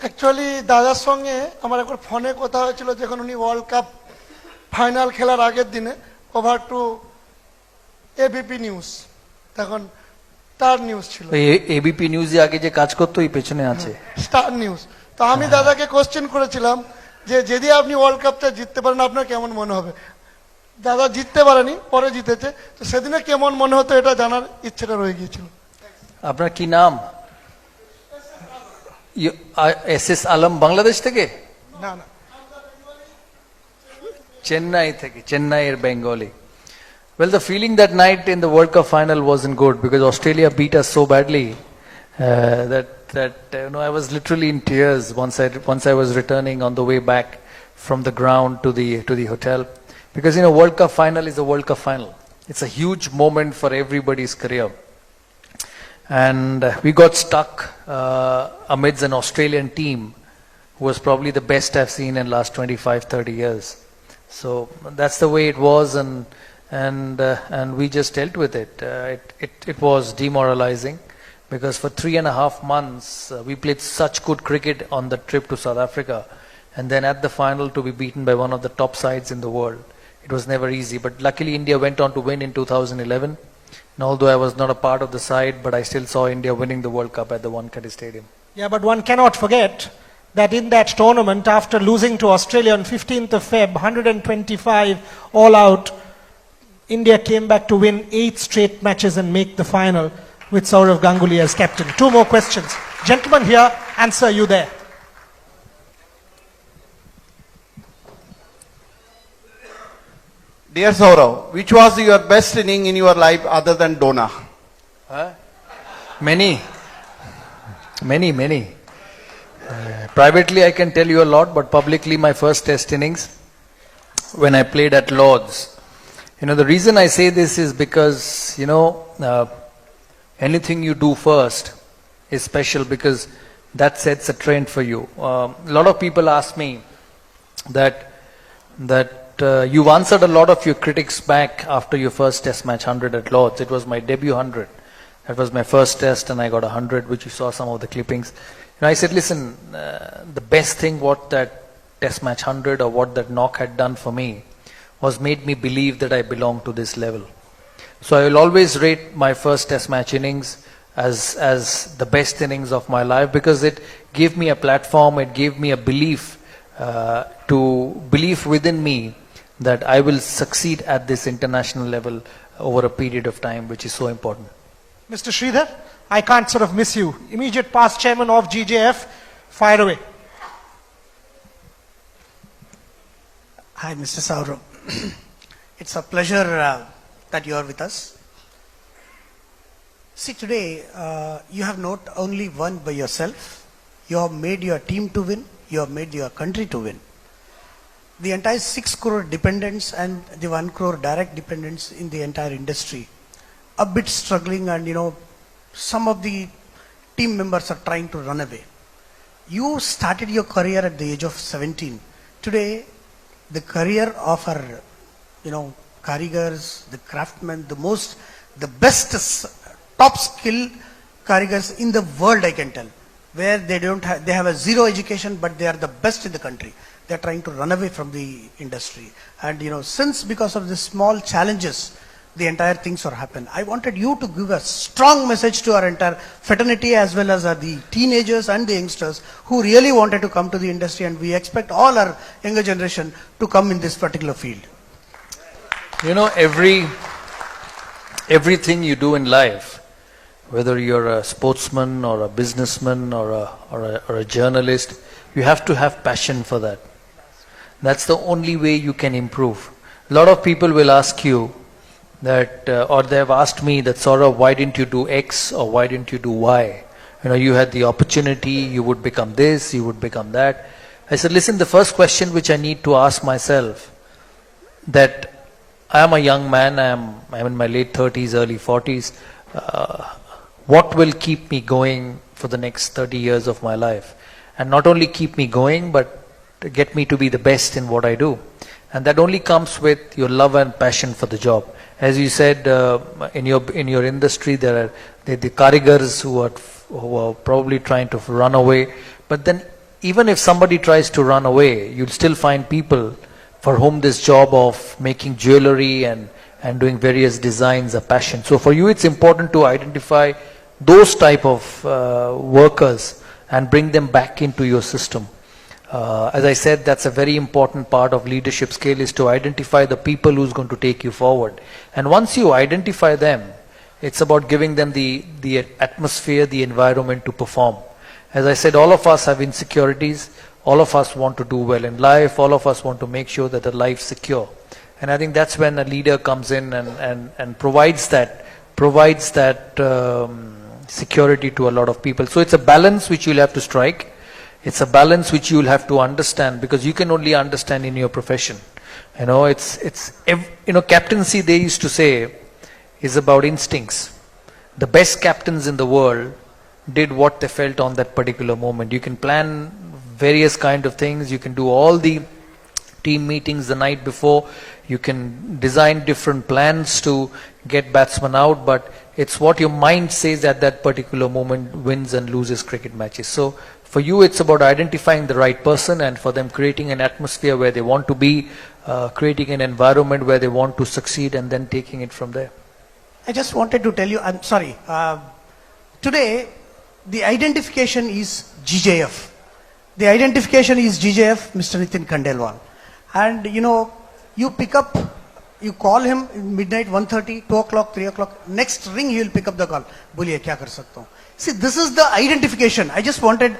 Actually দাদার সঙ্গে আমার একবার ফোনে কথা হয়েছিল যখন উনি ওয়ার্ল্ড কাপ ফাইনাল খেলার আগের দিনে ওভার টু এবিপি নিউজ, তখন তার নিউজ ছিল, এবিপি নিউজে আগে যে কাজ করতো এই পেছনে আছে স্টার নিউজ। তো আমি দাদাকে কোশ্চেন করেছিলাম যে যদি আপনি ওয়ার্ল্ড কাপটা জিততে পারেন আপনার কেমন মনে হবে। দাদা জিততে পারেনি, পরে জিতেছে, তো সেদিনে কেমন মনে হতো এটা জানার ইচ্ছেটা রয়ে গিয়েছিল। আপনার কি নাম? এস আলম, বাংলাদেশ থেকে? না না, চেন্নাই থেকে, চেন্নাইয়ের Bengali. Well, the feeling that night in the World Cup final wasn't good because Australia beat us so badly that I was literally in tears once I was returning on the way back from the ground to the hotel, because World Cup final is a World Cup final. It's a huge moment for everybody's career, and we got stuck amidst an Australian team who was probably the best I've seen in last 25-30 years. So that's the way it was, and we just dealt with it. It was demoralizing because for 3.5 months we played such good cricket on the trip to South Africa, and then at the final to be beaten by one of the top sides in the world. It was never easy, but luckily India went on to win in 2011. And although I was not a part of the side, but I still saw India winning the World Cup at the Wankhede Stadium. Yeah, but one cannot forget that in that tournament, after losing to Australia on 15th of Feb, 125 all out, India came back to win 8 straight matches and make the final with Sourav Ganguly as captain. 2 more questions. Gentlemen here, answer, you there. Dear Sourav, which was your best inning in your life other than Dona? Many. Privately I can tell you a lot, but publicly my first test innings when I played at Lord's. The reason I say this is because, anything you do first is special because that sets a trend for you. A lot of people ask me that you've answered a lot of your critics back after your first test match 100 at Lord's. It was my debut 100. That was my first test and I got 100, which you saw some of the clippings. I said, listen, the best thing what that test match 100 or what that knock had done for me was made me believe that I belong to this level. So I will always rate my first test match innings as the best innings of my life because it gave me a platform, it gave me a belief within me that I will succeed at this international level over a period of time, which is so important. Mr. Sridhar, I can't sort of miss you. Immediate past chairman of GJF, fire away. Hi, Mr. Sourav. It's a pleasure that you are with us. See, today you have not only won by yourself, you have made your team to win, you have made your country to win. The entire 6 crore dependents and the 1 crore direct dependents in the entire industry a bit struggling, and some of the team members are trying to run away. You started your career at the age of 17. Today, the career of our karigars, the craftsmen, the best top skill karigars in the world, I can tell, where they have a zero education, but they are the best in the country. They are trying to run away from the industry, and since because of the small challenges, the entire things are happen. I wanted you to give a strong message to our entire fraternity as well as the teenagers and the youngsters who really wanted to come to the industry, and we expect all our younger generation to come in this particular field. Everything you do in life, whether you're a sportsman or a businessman or a journalist, you have to have passion for that. That's the only way you can improve. A lot of people will ask you that, or they have asked me that, Sourav, why didn't you do X or why didn't you do Y? You had the opportunity, you would become this, you would become that. I said, listen, the first question which I need to ask myself, that I am a young man, I'm in my late 30s, early 40s. What will keep me going for the next 30 years of my life? And not only keep me going, but get me to be the best in what I do. And that only comes with your love and passion for the job. As you said, in your industry, there are the karigars who are probably trying to run away. But then even if somebody tries to run away, you'll still find people for whom this job of making jewelry and doing various designs a passion. So for you, it's important to identify those type of workers and bring them back into your system. As I said, that's a very important part of leadership skill, is to identify the people who's going to take you forward. And once you identify them, it's about giving them the atmosphere, the environment to perform. As I said, all of us have insecurities. All of us want to do well in life. All of us want to make sure that the life's secure. And I think that's when a leader comes in and provides that security to a lot of people. So it's a balance which you'll have to strike. It's a balance which you'll have to understand, because you can only understand in your profession. Captaincy, they used to say, is about instincts. The best captains in the world did what they felt on that particular moment. You can plan various kind of things. You can do all the team meetings the night before. You can design different plans to get batsmen out, but it's what your mind says at that particular moment wins and loses cricket matches. So for you, it's about identifying the right person, and for them creating an atmosphere where they want to be, creating an environment where they want to succeed, and then taking it from there. I just wanted to tell you, I'm sorry, today the identification is GJF. The identification is GJF, Mr. Nitin Khandelwal. And you pick up, you call him in midnight, 1:30, 2 o'clock, 3 o'clock, next ring he will pick up the call. Boliye, kya kar sakta hu? See, this is the identification. I just wanted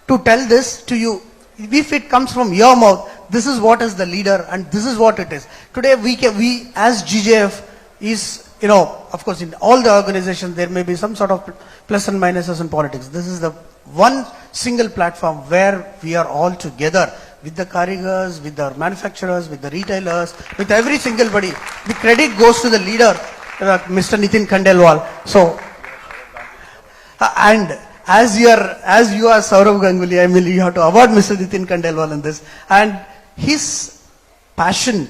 to tell this to you. If it comes from your mouth, this is what is the leader and this is what it is. Today we as GJF is, of course in all the organizations there may be some sort of plus and minuses in politics. This is the one single platform where we are all together with the karigars, with the manufacturers, with the retailers, with every single body. The credit goes to the leader, Mr. Nitin Khandelwal. So, and as you are Saurav Ganguly, I mean, you have to award Mr. Nitin Khandelwal in this. And his passion,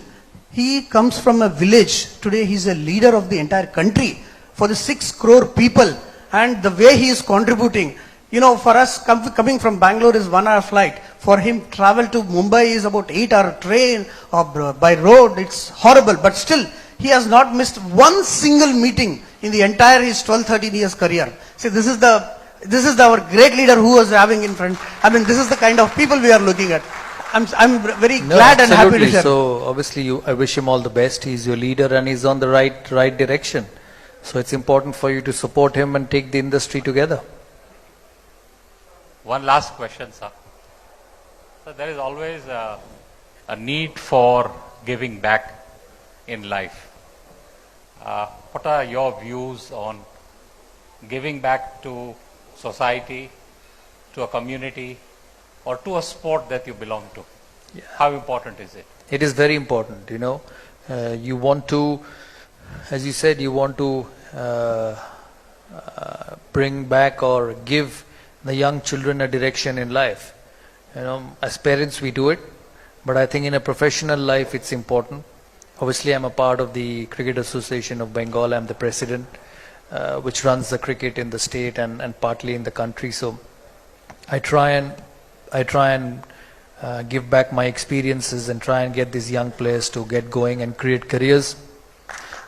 he comes from a village. Today he is a leader of the entire country for the 6 crore people. And the way he is contributing, for us coming from Bangalore is 1 hour flight. For him travel to Mumbai is about 8 hour train or by road. It's horrible. But still, he has not missed one single meeting in the entire his 12-13 years career. See, this is our great leader who was having in front. I mean, this is the kind of people we are looking at. I'm very glad and happy to share. So obviously I wish him all the best. He's your leader and he's on the right direction. So it's important for you to support him and take the industry together. One last question, sir. So there is always a need for giving back in life. What are your views on giving back to society, to a community, or to a sport that you belong to? Yeah. How important is it? It is very important, you want to, as you said, you want to bring back or give the young children a direction in life. As parents we do it, but I think in a professional life it's important. Obviously I'm a part of the Cricket Association of Bengal. I'm the president, which runs the cricket in the state and partly in the country. So I try and give back my experiences and try and get these young players to get going and create careers.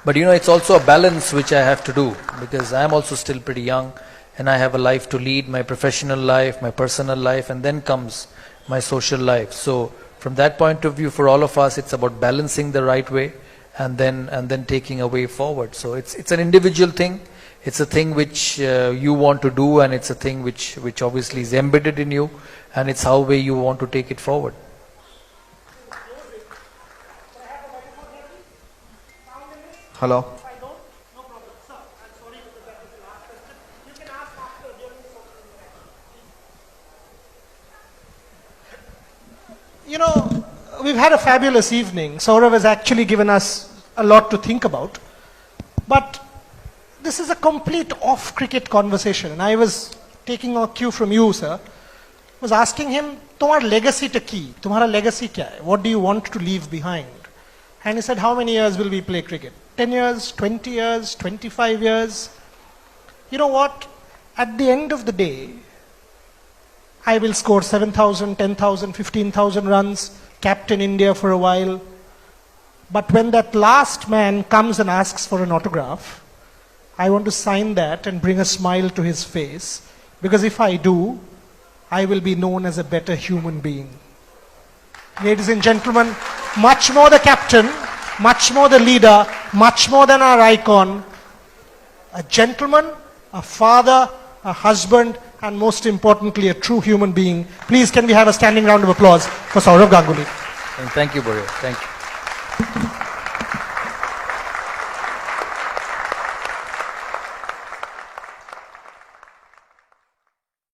But it's also a balance which I have to do, because I'm also still pretty young and I have a life to lead, my professional life, my personal life, and then comes my social life. So from that point of view, for all of us, it's about balancing the right way and then taking a way forward. So it's an individual thing. It's a thing which you want to do, and it's a thing which obviously is embedded in you, and it's how way you want to take it forward. Hello. We've had a fabulous evening. Saurav has actually given us a lot to think about. But this is a complete off-cricket conversation. And I was taking a cue from you, sir. Was asking him, "Tumhara legacy ta ki? Tumhara legacy kya hai? What do you want to leave behind?" And he said, "How many years will we play cricket? 10 years, 20 years, 25 years?" You know what? At the end of the day, I will score 7,000, 10,000, 15,000 runs, captain India for a while. But when that last man comes and asks for an autograph, I want to sign that and bring a smile to his face. Because if I do, I will be known as a better human being. Ladies and gentlemen, much more the captain, much more the leader, much more than our icon, a gentleman, a father, a husband, and most importantly, a true human being. Please, can we have a standing round of applause for Sourav Ganguly? And thank you, Borja. Thank you.